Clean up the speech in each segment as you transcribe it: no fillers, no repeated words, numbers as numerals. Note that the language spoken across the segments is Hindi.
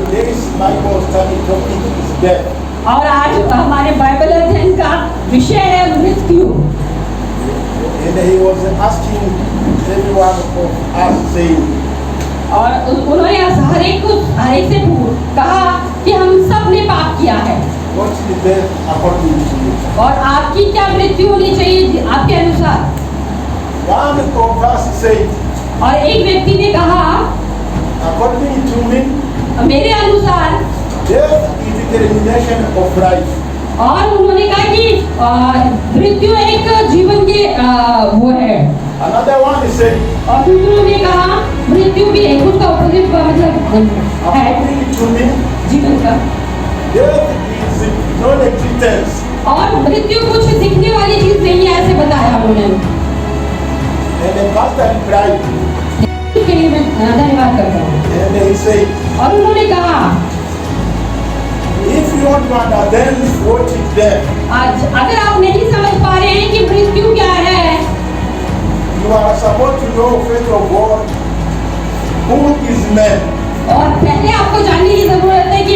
today's Bible study topic is death. और आज हमारे बाइबल अध्ययन का विषय है मृत्यु। And he was asking everyone of us saying, और उन्होंने हर एक से कहा कि हम सब ने पाप किया है, what is death according to you? और आपकी क्या मृत्यु होनी चाहिए आपके अनुसार। One of us said, और एक व्यक्ति ने कहा, according to me, मेरे अनुसार death is the termination of life. और उन्होंने कहा कि मृत्यु एक जीवन के वो है। Another one said, और दूसरों ने कहा मृत्यु भी एक उसका ऑपोजिट मतलब है according to me, जीवन का। death is non-existence. और मृत्यु कुछ दिखने वाली चीज नहीं है, ऐसे बताया उन्होंने। And the pastor replied, इसके लिए मैं धन्यवाद करता हूँ। and he said, और उन्होंने कहा, if you want to understand what is death, आज अगर आप नहीं समझ पा रहे हैं कि मृत्यु क्या है, you are supposed to know first of all who is man और पहले आपको जानने की जरूरत है कि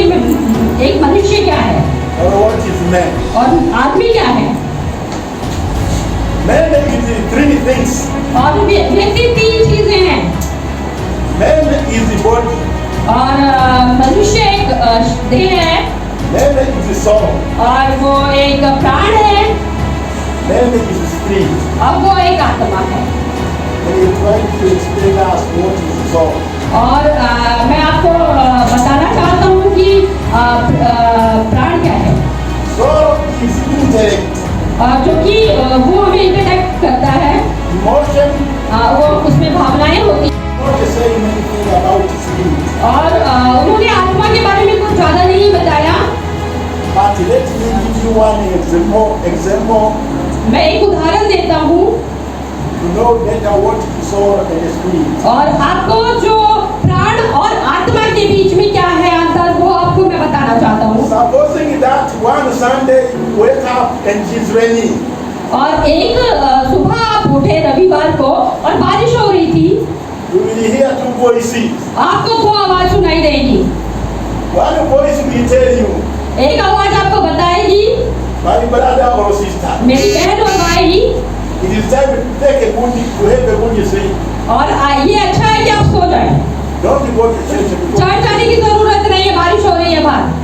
एक मनुष्य क्या है or what is man. और आदमी क्या है। Man is three things. और व्यक्ति तीन चीजें हैं। Man is the body, और मनुष्य एक देह है, man is the soul, और वो एक प्राण है, man is the spirit. और वो एक आत्मा है। And he tried to explain us what is the soul. और मैं आपको बताना चाहता हूँ कि प्राण क्या है। Soul is intellect, जो कि वो हमें इंटरटेक्ट करता है, emotion, वो उसमें भावनाएं होती हैं। not saying anything about spirit. और उन्होंने आत्मा के बारे में कुछ ज़्यादा नहीं बताया। But let me give you one example मैं एक उदाहरण देता हूँ to know better what is soul and spirit. और आपको जो प्राण और आत्मा के बीच में क्या है अंतर, वो आपको मैं बताना चाहता हूँ। Supposing that one Sunday you wake up and it's raining, और एक सुबह आप उठे रविवार को और बारिश हो रही थी, you will hear two voices. आपको दो आवाज सुनाई देगी। One voice will tell you, एक आवाज आपको बताएगी, my brother or sister, मेरी बहन और भाई, it is time to take a to have a good sleep. और ये अच्छा है कि आप सो जाएं, Don't go to church because church जाने की जरूरत नहीं है, बारिश हो रही है बाहर।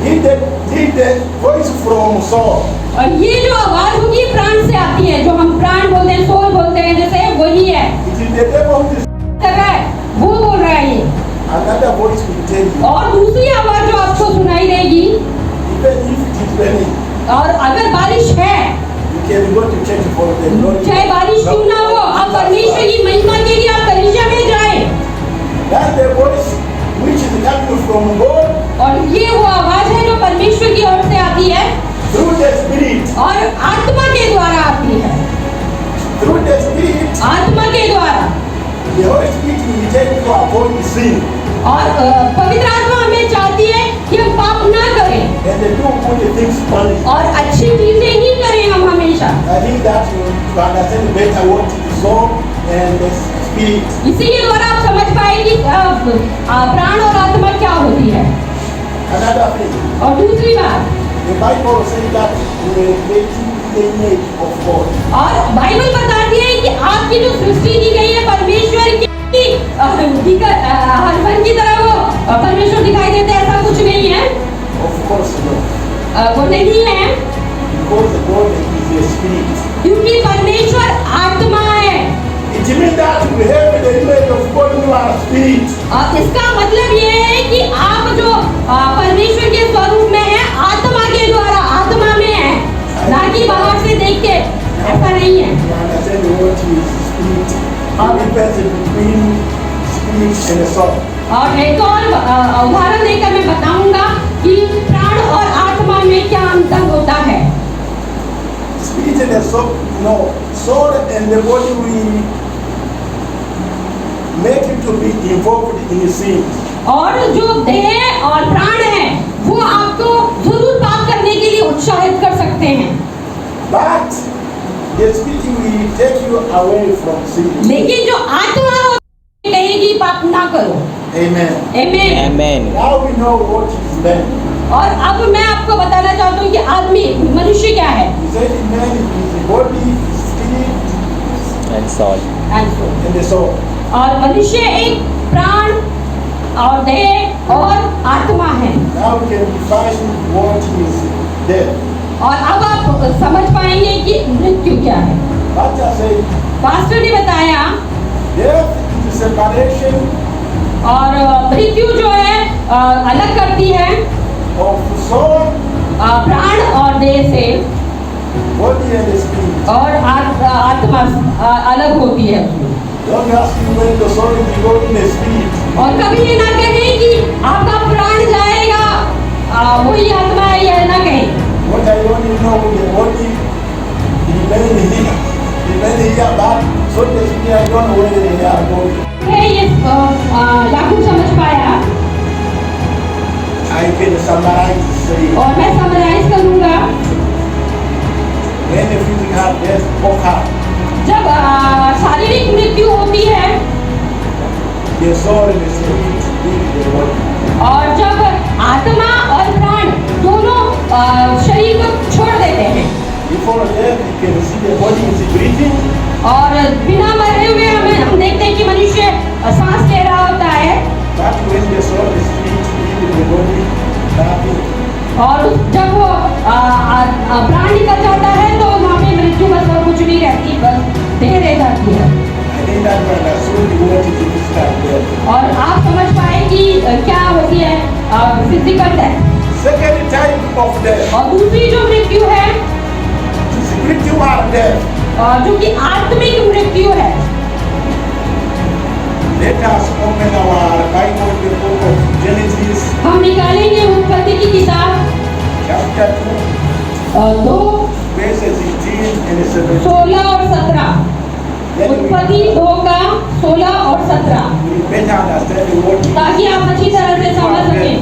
it's the voice from soul. और ये जो आवाज होगी प्राण से आती है, जो हम प्राण बोलते हैं, सोल बोलते हैं, जैसे वही है। It is the devil who is. कर रहा है, वो बोल रहा है ये। Another voice will tell you, और दूसरी आवाज जो आपको सुनाई देगी, even if it is raining, और अगर बारिश है, you can go to church for the glory. चाहे बारिश क्यों ना हो, आप परमेश्वर की महिमा के लिए आप कलीसिया में जाएं। That's the voice which is coming from God और ये वो आवाज है जो परमेश्वर की ओर से आती है through the spirit. और आत्मा के द्वारा आती है। Through the spirit, आत्मा के द्वारा। the Holy Spirit will tell you to avoid sin और पवित्र आत्मा हमें चाहती है कि हम पाप ना करें and do good things only. और अच्छी चीजें ही करें हम हमेशा। I think that you understand better what is soul and the spirit. इसी के द्वारा आप समझ पाएंगे प्राण और आत्मा क्या होती है। Another thing, और दूसरी बात, the Bible says that we are created in the image of God. और बाइबल बताती है कि आपकी जो सृष्टि की गई है परमेश्वर की हस्बैंड की तरह वो परमेश्वर दिखाई देते, ऐसा कुछ नहीं है। Of course not. वो नहीं है, Because God is a spirit. क्योंकि परमेश्वर आत्मा है। It means that we have the image of God in our spirit. और इसका मतलब ये है कि आप जो परमेश्वर के स्वरूप में है, आत्मा के द्वारा आत्मा में है, ना कि बाहर से देख के। ऐसा नहीं है। You understand what is spirit? The difference between spirit and soul. और एक और उदाहरण देकर मैं बताऊंगा कि प्राण और आत्मा में क्या अंतर होता है। Spirit and the soul, no, soul and the body will make you to be involved in sin. और जो देह और प्राण है वो आपको जरूर पाप करने के लिए उत्साहित कर सकते हैं, But the spirit will take you away from sin. लेकिन जो आत्मा कहेगी पाप ना करो। Amen. आमीन। Amen. Now we know what is man. और अब मैं आपको बताना चाहता हूँ कि आदमी मनुष्य क्या है। He said man is the body, spirit, And soul. and the soul. और मनुष्य एक प्राण और देह और आत्मा है। Now we can define what is death. और अब आप समझ पाएंगे कि मृत्यु क्या है। Pastor said पास्टर ने बताया death is the separation और मृत्यु जो है अलग करती है of soul, प्राण और देह से body and spirit. और आत्मा अलग होती है। Don't ask me when the soul is going in the spirit. और कभी ये ना कहें कि आपका प्राण जाएगा वही आत्मा है, यह ना कहें। What I only know is the body remain here, but so the spirit I don't know where they are going. ये याकूब समझ पाया I can summarize saying और मैं समराइज करूंगा। when the physical death occurs, जब शारीरिक मृत्यु होती है the soul and the spirit leave the body. और जब आत्मा और प्राण दोनों शरीर को छोड़ देते हैं Before death, you can see the body is breathing, और बिना मरे हुए हम देखते हैं कि मनुष्य सांस ले रहा होता है but when the soul and the spirit leave the body, nothing. और जब वो प्राण निकल जाता है तो वहाँ पे मृत्यु बस और कुछ नहीं रहती, बस देह रह जाती है। I think that man assumed what it is that death. और आप समझ पाए कि क्या होती है physical death. Second type of death, और दूसरी जो मृत्यु है spiritual death. जो कि आत्मिक मृत्यु है। Let us open our Bible, the book of Genesis, हम निकालेंगे उत्पत्ति की किताब chapter 2, 2 verses 16 and 17. 16 और 17। Then उत्पत्ति 2 का 16 और 17 we better understand what it ताकि आप अच्छी तरह से समझ सकें।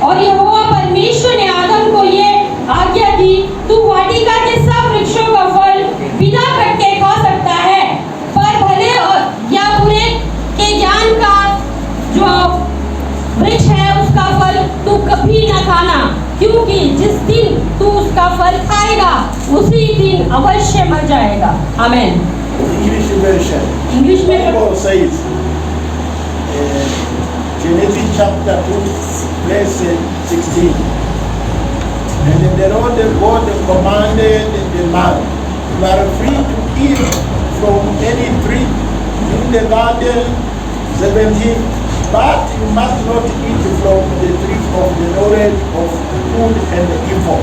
और यहोवा परमेश्वर ने आदम को ये आज्ञा दी, तू वाटिका के सब वृक्षों का फल बिना कटके खा सकता है, पर भले और या बुरे के ज्ञान का जो वृक्ष है उसका फल तू कभी न खाना, क्योंकि जिस दिन तू उसका फल खाएगा उसी दिन अवश्य मर जाएगा। आमीन। English version. इंग्लिश में Bible says, Genesis chapter 2, verse 16. And the Lord God commanded the man, you are free to eat from any tree in the garden, 17, but you must not eat from the tree of the knowledge of good and evil.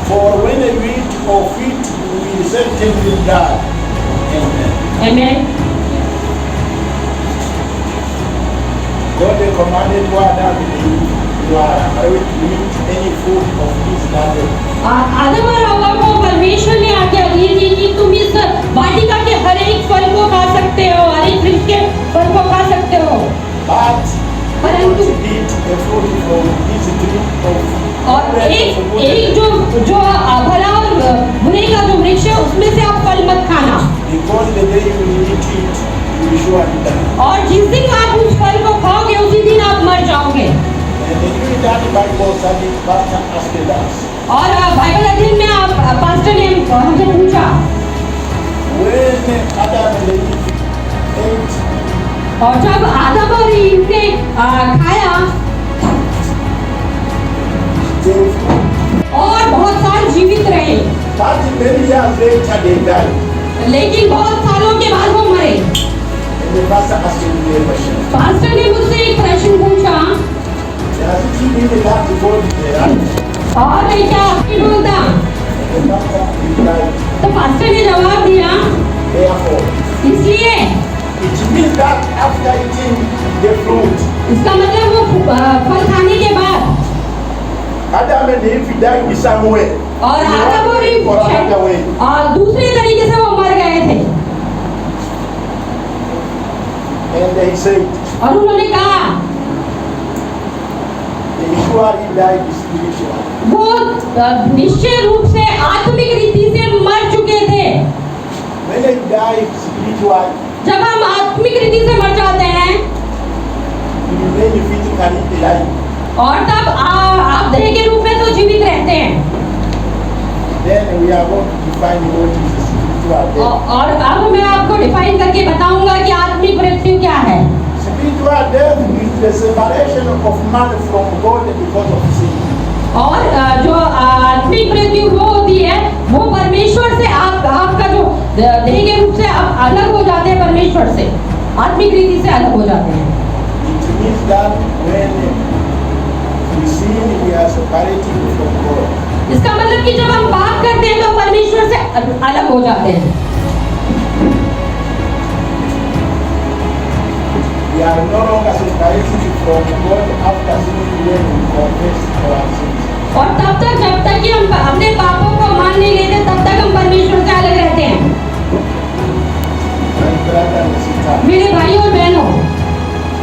For when you eat of it, you will certainly die. Amen. आमीन। God commanded Adam, you are free to eat any food of this garden. आदम और हव्वा को परमेश्वर ने आज्ञा दी थी कि तुम इस वाटिका के हर एक फल को खा सकते हो, हर एक वृक्ष के फल को खा सकते हो, But परंतु don't eat the fruit from this tree of और एक जो भला और बुरे का जो वृक्ष है उसमें से आप फल मत खाना, because the day you will eat it, you will surely die. और जिस दिन आप उस फल को खाओगे उसी दिन आप मर जाओगे। And during that Bible study, Pastor asked us, और बाइबल अध्ययन में आप पास्टर ने हमसे पूछा when Adam and Eve ate, और जब आदम और ईव ने खाया they food, और बहुत साल जीवित रहे, but many years later they died. लेकिन बहुत सालों के बाद वो मरे। And the pastor asked me a question. Pastor ने मुझसे एक प्रश्न पूछा, Does it mean that before they died? और मैं क्या आपकी बोलता? And the pastor replied, तो पास्टर ने जवाब दिया, therefore, इसलिए it means that after eating the fruit, इसका मतलब वो फल खाने के बाद Adam and Eve died somewhere. और In आदम one और way Eve or another way. दूसरे तरीके से वो मर गए थे। And they said, और उन्होंने कहा they usually died spiritually. वो निश्चय रूप से आत्मिक रीति से मर चुके थे। When you die spiritually, जब हम आत्मिक रीति से मर जाते हैं you remain physically alive. और तब आप देह के रूप में तो जीवित रहते हैं। Then we are going to define what is spiritual death. और अब मैं आपको डिफाइन करके बताऊंगा कि आत्मिक मृत्यु क्या है। Spiritual death is the separation of man from God because of sin. और जो आत्मिक मृत्यु वो होती है वो परमेश्वर से आपका जो देह के रूप से आप अलग हो जाते हैं परमेश्वर से, आत्मिक रीति से अलग हो जाते हैं। It means that when we sin, we are separated from God. इसका मतलब कि जब हम पाप करते हैं तो परमेश्वर से अलग हो जाते हैं। We are no longer separated from God after sinning when we confess our sins. और तब तक जब तक कि हम अपने पापों को मान नहीं लेते तब तक हम परमेश्वर से अलग रहते हैं। My brother and sister, मेरे भाई और बहनों,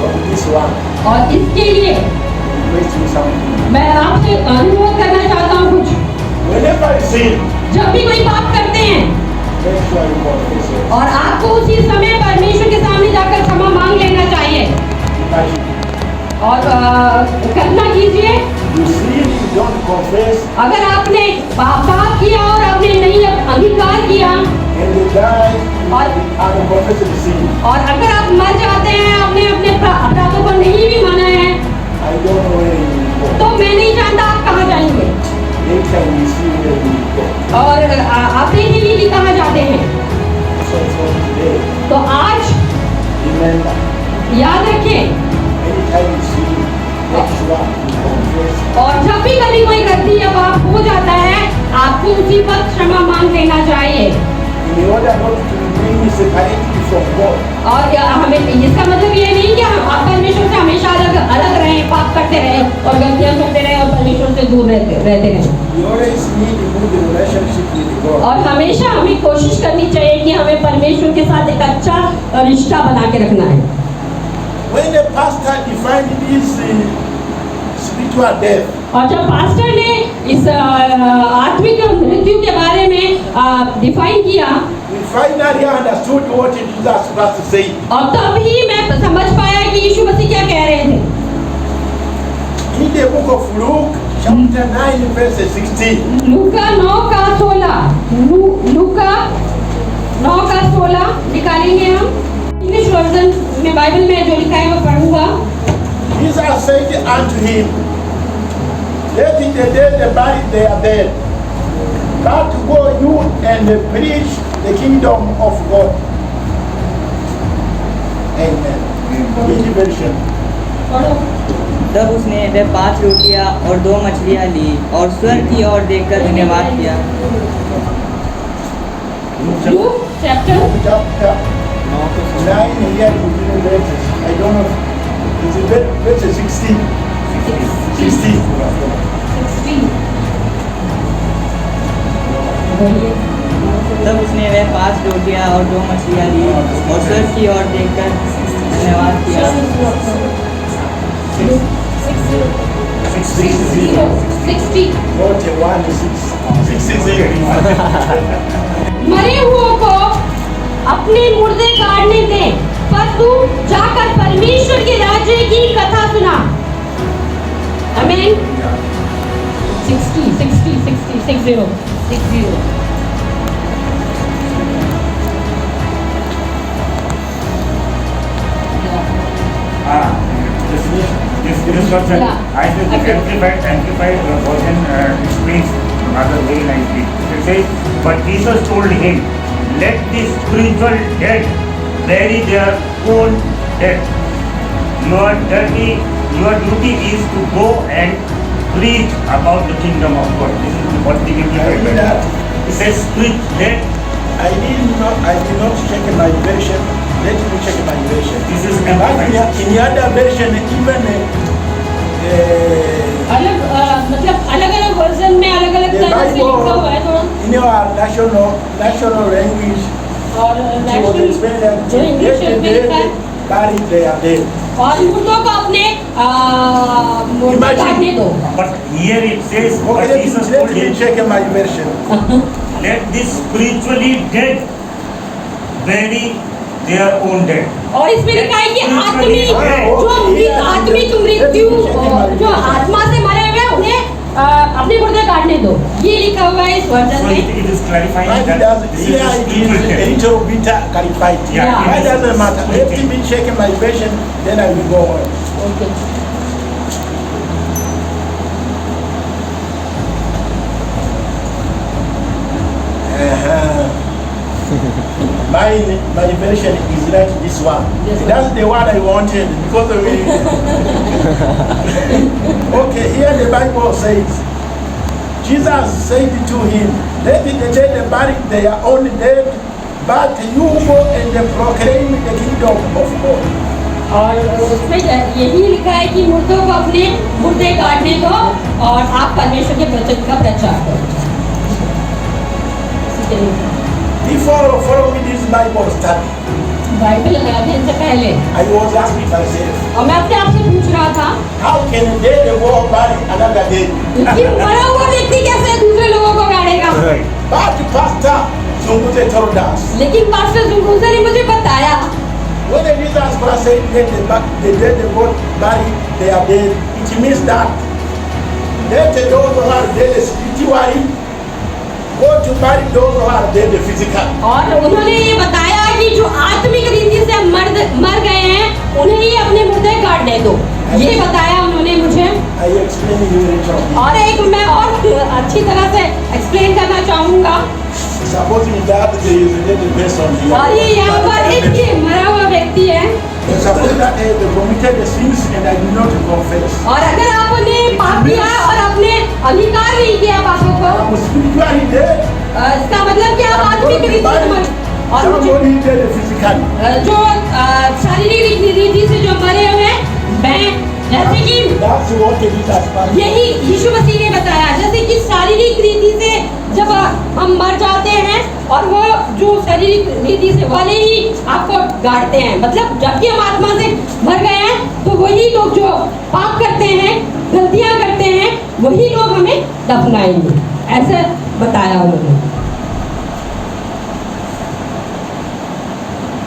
on this one, और इसके लिए request you something. मैं आपसे अनुरोध करना चाहता हूँ कुछ। Whenever you sin, जब भी कोई पाप करते हैं make sure you confess it. और आपको उसी समय परमेश्वर के सामने जाकर क्षमा मांग लेना चाहिए। Imagine, और कल्पना कीजिए you sin, you don't confess, अगर आपने पाप किया और आपने नहीं अंगीकार किया and you die, unconfessed sin. और अगर आप मर जाते हैं आपने अपने अपराधों को नहीं भी माना है I don't know where you will go. तो मैं नहीं जानता आप कहाँ जाएंगे Later we see where we will go. और आप देखेंगे कि कहाँ जाते हैं। So from today, तो आज remember, याद रखें anytime you sin, make sure you confess. और जब भी कभी कोई गलती या पाप हो जाता है आपको उसी वक्त क्षमा मांग लेना चाहिए। In order not to remain separated from God, और हमें इसका मतलब ये नहीं कि हम परमेश्वर से हमेशा अलग रहें, पाप करते रहें और गलतियां करते रहें और परमेश्वर से दूर रहते रहें। we always need a good relationship with God. और हमेशा हमें कोशिश करनी चाहिए कि हमें परमेश्वर के साथ एक अच्छा रिश्ता बना के रखना है। When the pastor defined this spiritual death, और जब पास्टर ने इस आत्मिक मृत्यु के बारे में डिफाइन किया we finally understood what Jesus was saying. और तभी मैं समझ पाया कि यीशु मसीह क्या कह रहे थे। In the book of Luke, chapter 9, verse 16, लूका 9:16 निकालेंगे हम। इंग्लिश वर्जन में बाइबल में जो लिखा है वो पढ़ूंगा। Jesus said unto him, let the dead bury their dead, but go you and preach the kingdom of God. Amen. In version. पढ़ो। तब उसने वे 5 रोटियां और 2 मछलियां ली और स्वर्ग की ओर देखकर धन्यवाद किया। Luke chapter Chapter 9, here between verses. I don't know. It's verse 16. 16. 16 तब उसने वे 5 रोटियां और 2 मछलियां ली और स्वर्ग की ओर देखकर धन्यवाद किया। 60 Not a 1, 60. मरे हुओं को अपने मुर्दे काटने दे, पर तू जाकर परमेश्वर के राज्य की कथा सुना। आमीन। 60 This version, Yeah. I think the amplified version explains another way nicely. It says, but Jesus told him, let the spiritual dead bury their own dead. Your duty is to go and preach about the kingdom of God. This is what the amplified version. It says, spirit dead. I did not check my version. Let me check my version. This is But amplified. in the other version, even अलग मतलब अलग-अलग वर्जन में अलग-अलग the तरह से लिखा हुआ है Bible थोड़ा in your national language, और it was national explained that जो इंग्लिश में लिखा है bury their dead. और मुर्दों को अपने मुर्दे काटने दो। But here it says, Okay, but Jesus let told me him, check my version. let this spiritually dead bury their own dead. और इसमें लिखा है कि आत्मिक मृत्यु जो आत्मा से मरे हुए उन्हें अपने मुर्दे काटने दो, ये लिखा हुआ है इस वर्जन So में। it is clarifying Why that does this here is it spiritual is a death. little bit clarified? Yeah, Why it is doesn't matter? Let spiritual me check my version, then I will go on. Okay, My version is like this one. This one. That's the one I wanted because of it. Okay, here the Bible says, Jesus said to him, let the dead bury their own dead, but you go and proclaim the kingdom of God. और उसमें यही लिखा है कि मुर्दों को अपने मुर्दे काटने दो और आप परमेश्वर के वचन का प्रचार करो। Before following this Bible study, Bible अध्ययन से पहले I was asking myself, और मैं अपने आप से पूछ रहा था how can a dead go bury another dead? कि मरा हुआ व्यक्ति कैसे दूसरे लोगों को गाड़ेगा। But Pastor Zungute told us, लेकिन पास्टर जुंगूसा ने मुझे बताया when Jesus Christ said let the dead go bury their dead, it means that let those who are dead spiritually go to bury those who are dead physically. और उन्होंने ये बताया कि जो आत्मिक रीति से मर गए हैं उन्हें ही अपने मुर्दे काटने दो, ये बताया उन्होंने मुझे। I explain you later on. और एक मैं और अच्छी तरह से एक्सप्लेन करना चाहूँगा। Supposing that there is a dead person here. और ये यहाँ पर एक मरा हुआ व्यक्ति है And suppose that they committed the sins and I do not confess. और अगर आपने पाप किया है और आपने अंगीकार नहीं किया पापों को, I'm spiritually dead. इसका मतलब कि आप आत्मिक रीति से मर और Somebody dead physically. जो शारीरिक रीति से जो मरे हुए हैं, मैं जैसे कि That's what Jesus Christ. यही यीशु मसीह ने बताया, जैसे कि शारीरिक रीति से जब हम मर जाते हैं और वो जो शारीरिक रीति से वाले ही आपको गाड़ते हैं, मतलब जबकि हम आत्मा से मर गए हैं तो वही लोग जो पाप करते हैं, गलतियां करते हैं, वही लोग हमें दफनाएंगे, ऐसे बताया उन्होंने।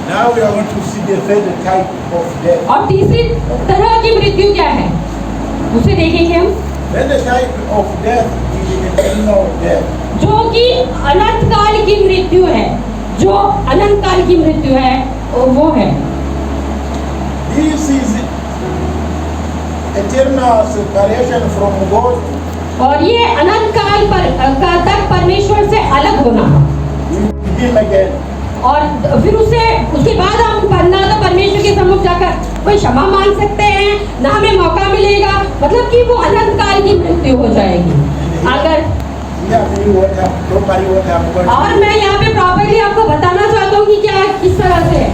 Now we are going to see the third type of death. और तीसरी तरह की मृत्यु क्या है उसे देखेंगे हम, Then the type of death is the eternal death. जो कि अनंत काल की मृत्यु है। जो अनंत काल की मृत्यु है वो है This is eternal separation from God. और ये अनंत काल तक परमेश्वर से अलग होना We will begin again. और फिर उसके बाद हम ना तो परमेश्वर के सम्मुख जाकर कोई क्षमा मांग सकते हैं, ना हमें मौका मिलेगा, मतलब कि वो अनंत काल की मृत्यु हो जाएगी। अगर और मैं यहाँ पे प्रॉपर्ली आपको बताना चाहता हूँ कि क्या किस तरह से है।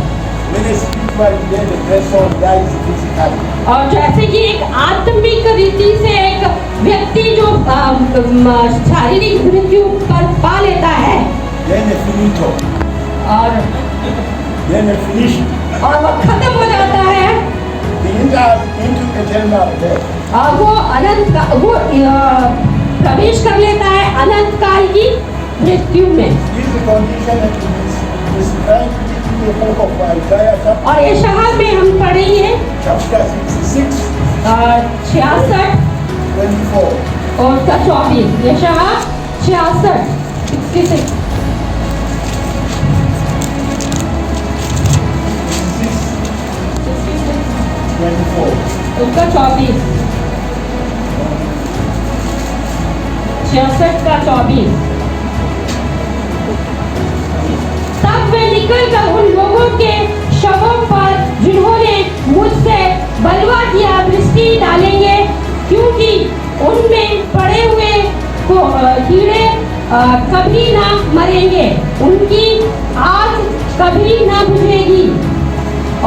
और जैसे कि एक आत्मिक रीति से एक व्यक्ति जो शारीरिक मृत्यु पर पा लेता है और वो खत्म हो जाता है, वो प्रवेश कर लेता है अनंत काल की मृत्यु में। और यशायाह में हम पढ़ेंगे 66 और 24, यशायाह 66 उसका 24 66 का 24। तब वे निकलकर उन लोगों के शवों पर जिन्होंने मुझसे बलवा किया दृष्टि डालेंगे, क्योंकि उनमें पड़े हुए कीड़े कभी ना मरेंगे, उनकी आग कभी ना बुझेगी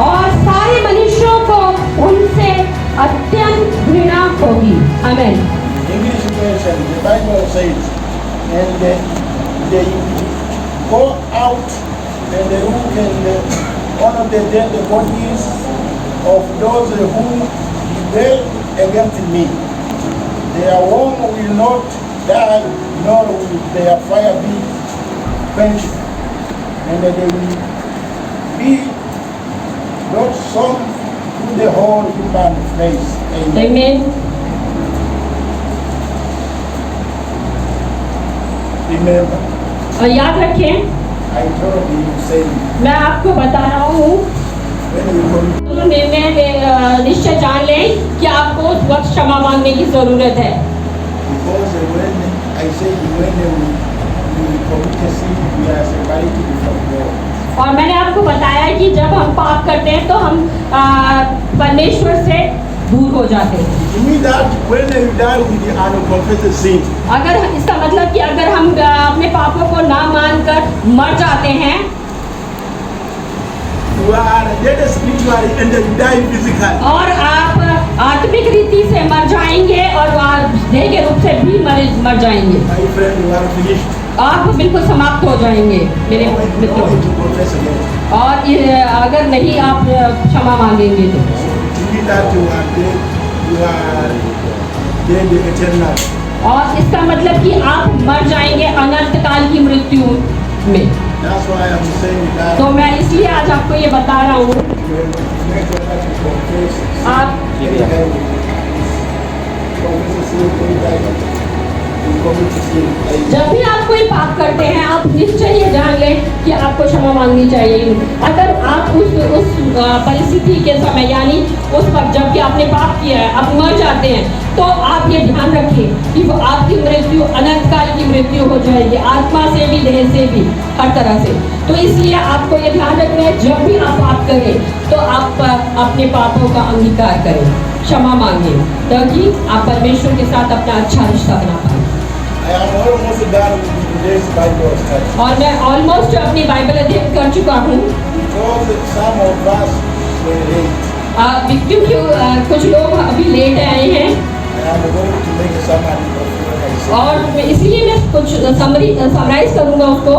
और सारे मनुष्यों को उनसे अत्यंत घृणा होगी। आमीन। English version, the Bible says, and they go out and they look and one of the dead bodies of those who rebel against me. Their worm will not die, nor will their fire be quenched, and they will be not sown to the whole human race. Amen. Amen. Remember, और याद रखें, I told you, saying, मैं आपको बता रहा हूँ, when you come, निश्चय जान लें कि आपको उस वक्त क्षमा मांगने की जरूरत है। because when I say when we commit a sin, we are separated from God. और मैंने आपको बताया कि जब हम पाप करते हैं तो हम परमेश्वर से दूर हो जाते हैं। It means that when you die with the unconfessed sin, अगर इसका मतलब कि अगर हम अपने पापों को ना मानकर मर जाते हैं, you are dead spiritually and you die physically. और आप आत्मिक रीति से मर जाएंगे और देह के रूप से भी मर जाएंगे। My friend, you are finished. आप बिल्कुल समाप्त हो जाएंगे मेरे No मित्रों। way to confess again. और अगर नहीं आप क्षमा मांगेंगे तो It means that you are dead eternal. और इसका मतलब कि आप मर जाएंगे अनंत काल की मृत्यु में। That's why I'm saying that तो मैं इसलिए आज आपको ये बता रहा हूँ, when you make your life to confess, आप confess sin, you die, you commit sin. जब भी आप कोई पाप करते हैं आप निश्चय ये जान लें कि आपको क्षमा मांगनी चाहिए। अगर आप उस परिस्थिति के समय यानी उस वक्त जबकि आपने पाप किया है आप मर जाते हैं तो आप ये ध्यान रखें कि वो आपकी मृत्यु अनंत काल की मृत्यु हो जाएगी, आत्मा से भी देह से भी हर तरह से। तो इसलिए आपको ये ध्यान रखना है जब भी आप पाप करें तो आप अपने पापों का अंगीकार करें, क्षमा मांगें ताकि आप परमेश्वर के साथ अपना अच्छा रिश्ता बना पाएं। I am almost done with today's Bible study. और मैं ऑलमोस्ट अपनी बाइबल अध्ययन कर चुका हूँ Because some of us were late. क्योंकि कुछ लोग अभी लेट आए हैं I am going to make a summary of what I said. और इसलिए मैं कुछ समराइज करूँगा उसको।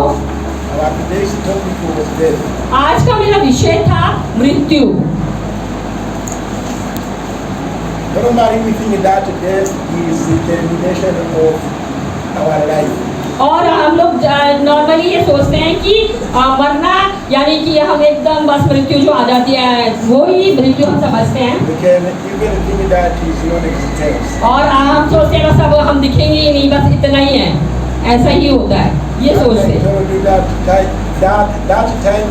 Our today's topic was death. आज का मेरा विषय था मृत्यु। Normally we think that death is the termination of our life. और हम लोग नॉर्मली ये सोचते हैं कि मरना यानी कि हम एकदम बस मृत्यु जो आ जाती है वो ही मृत्यु हम समझते हैं। We can even think that is non-existence. और हम सोचते हैं बस अब हम दिखेंगे ही नहीं, बस इतना ही है, ऐसा ही होता है, ये सोचते हैं। So do that time,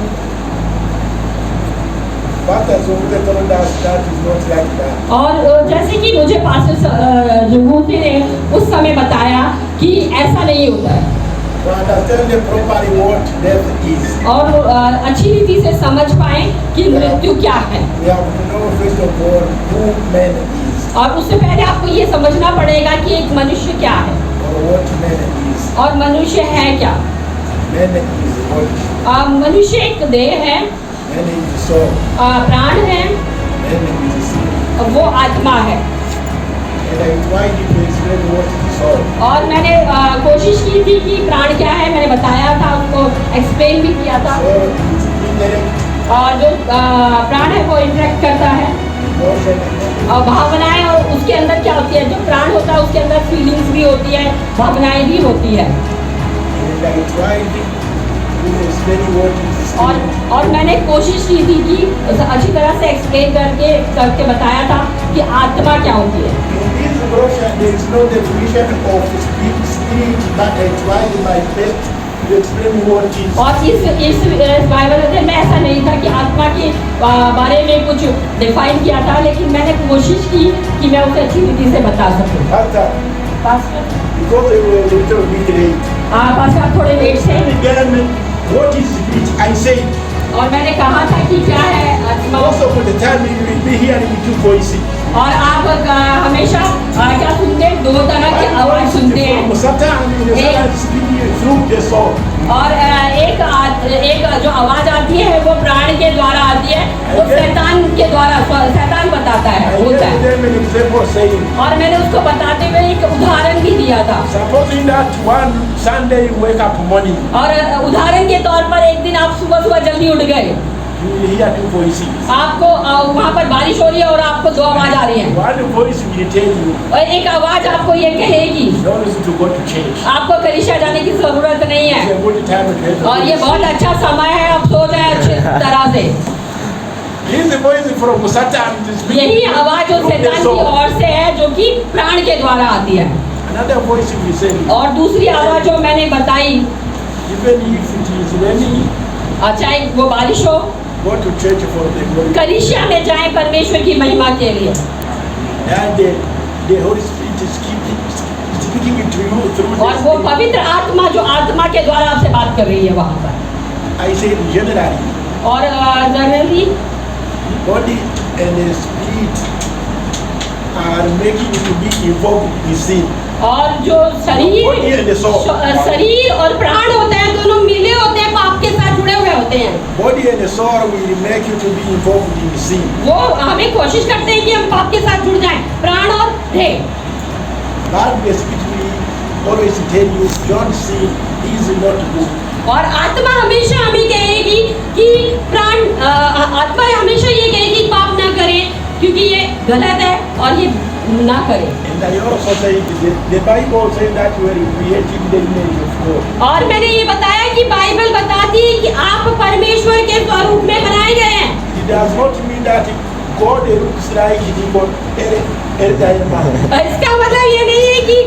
pastors always told us that is not like that. और जैसे कि मुझे पास्टर जुगूती ने उस समय बताया कि ऐसा नहीं होता है। To understand properly what death is, और अच्छी रीति से समझ पाए कि मृत्यु क्या है। we have to know first of all who man is और उससे पहले आपको ये समझना पड़ेगा कि एक मनुष्य क्या है or what man is. और मनुष्य है क्या। Man is body, मनुष्य एक देह है, man is soul, प्राण है, man is spirit. वो आत्मा है। And I tried to explain what is soul. और मैंने कोशिश की थी कि प्राण क्या है, मैंने बताया था उसको, एक्सप्लेन भी किया था। So it's intellect, और जो प्राण है वो इंटरेक्ट करता है emotion, और भावनाएं, और उसके अंदर क्या होती है, जो प्राण होता है उसके अंदर फीलिंग्स भी होती है, भावनाएं भी होती है। and I tried to explain what is spirit. और मैंने कोशिश की थी कि अच्छी तरह से एक्सप्लेन करके बताया था कि आत्मा क्या होती है। In this brochure, there is no definition of spirit, but I tried my best to explain what is. और इस बाइबल में ऐसा नहीं था कि आत्मा के बारे में कुछ डिफाइन किया था, लेकिन मैंने कोशिश की कि मैं उसे अच्छी रीति से बता सकूं। After, pastor because they were a little bit late, pastor थोड़े लेट से, began what is spirit? I said, और मैंने कहा था कि क्या है आत्मा। most of the time you will be hearing two voices. और आप हमेशा क्या सुनते हैं, दो तरह की आवाज सुनते हैं। Sometimes the sound speaking through the soul. और एक जो आवाज आती है वो प्राण के द्वारा आती है, वो शैतान के द्वारा, शैतान बताता है, I बोलता gave है। them an example saying, और मैंने उसको बताते हुए एक उदाहरण भी दिया था। supposing that one Sunday you wake up morning, और उदाहरण के तौर पर एक दिन आप सुबह सुबह जल्दी उठ गए You will hear two voices. आपको वहाँ पर बारिश हो रही है और आपको दो आवाज आ रही है One voice will tell you, और एक आवाज आपको ये कहेगी don't listen to go to church. आपको कलीसिया जाने की जरूरत नहीं It's है a good time to hear the और ये voice. बहुत अच्छा समय है, आप सो जाए अच्छी तरह से। This is the voice from Satan. It is speaking यही आवाज जो from the शैतान की soul. ओर से है जो कि प्राण के द्वारा आती है। Another voice will say, और दूसरी आवाज जो मैंने बताई, even if it is raining, चाहे वो बारिश हो, go to church for the glory. कलीसिया में जाएं परमेश्वर की महिमा के लिए। And the Holy Spirit is speaking to you through और the वो Spirit. पवित्र आत्मा जो आत्मा के द्वारा आपसे बात कर रही है वहाँ पर। I say generally, और generally body and the spirit are making you to be involved in sin. और जो Body and the soul. शरीर और प्राण होते हैं दोनों मिले होते हैं, पाप के साथ जुड़े हुए होते हैं। Body and the soul will make you to be involved in sin. वो हमें कोशिश करते हैं कि हम पाप के साथ जुड़ जाएं, प्राण और देह। God will speak always tell you, don't sin, is not good. और आत्मा हमेशा हमें कहेगी कि प्राण आत्मा हमेशा ये कहेगी पाप ना करें क्योंकि ये गलत है और ये ना करें। And I also say the Bible says that we are created in the image of God. और मैंने ये बताया कि बाइबल बताती है कि आप परमेश्वर के स्वरूप में बनाए गए हैं। It does not mean that God looks like the God every man. इसका मतलब ये नहीं है कि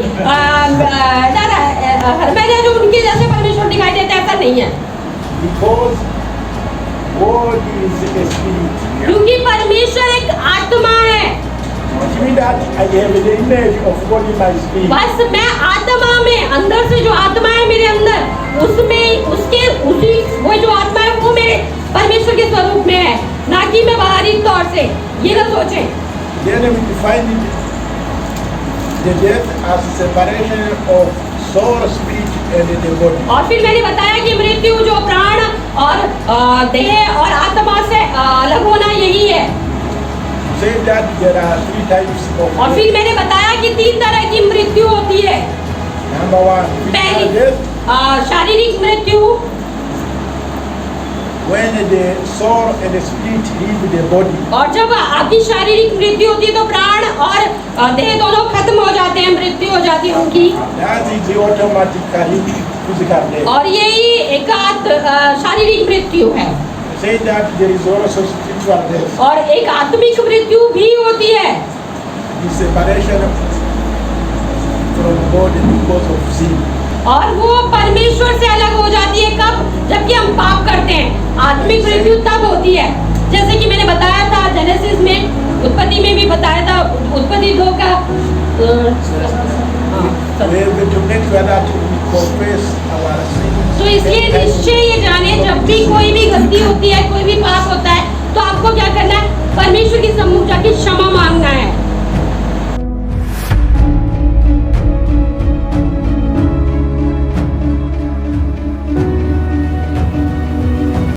हर महीने जो उनके जैसे परमेश्वर दिखाई देते हैं, ऐसा नहीं है। Because God is a spirit. क्योंकि परमेश्वर एक आत्मा है। It means that I have the image of God in my spirit. बस मैं आत्मा में, अंदर से जो आत्मा है मेरे अंदर, उसमें उसी वो जो आत्मा है वो मेरे परमेश्वर के स्वरूप में है, ना कि मैं बाहरी तौर से। ये ना सोचें। Then we define the death as separation of soul, spirit, and the body. और फिर मैंने बताया कि मृत्यु जो प्राण और देह और आत्मा से अलग होना यही है। Say that there are three types of और फिर मैंने बताया कि 3 तरह की मृत्यु होती है। Number one, physical पहली death, शारीरिक मृत्यु, when the soul and the spirit leave the body. और जब आपकी शारीरिक मृत्यु होती है तो प्राण और देह दोनों खत्म हो जाते हैं, मृत्यु हो जाती है उनकी। That is the automatically physical death. और यही एकांत शारीरिक मृत्यु है। Say that there is also spiritual death. और एक आत्मिक मृत्यु भी होती है, The separation from God because of sin. और वो परमेश्वर से अलग हो जाती है। कब? जबकि हम पाप करते हैं। आत्मिक मृत्यु तब होती है, जैसे कि मैंने बताया था जेनेसिस में, उत्पत्ति में भी बताया था, उत्पत्ति 2 का We have to make sure that we confess our sins. तो इसलिए निश्चय ये जाने, जब भी कोई भी गलती होती है, कोई भी पाप होता है, तो आपको क्या करना है? परमेश्वर की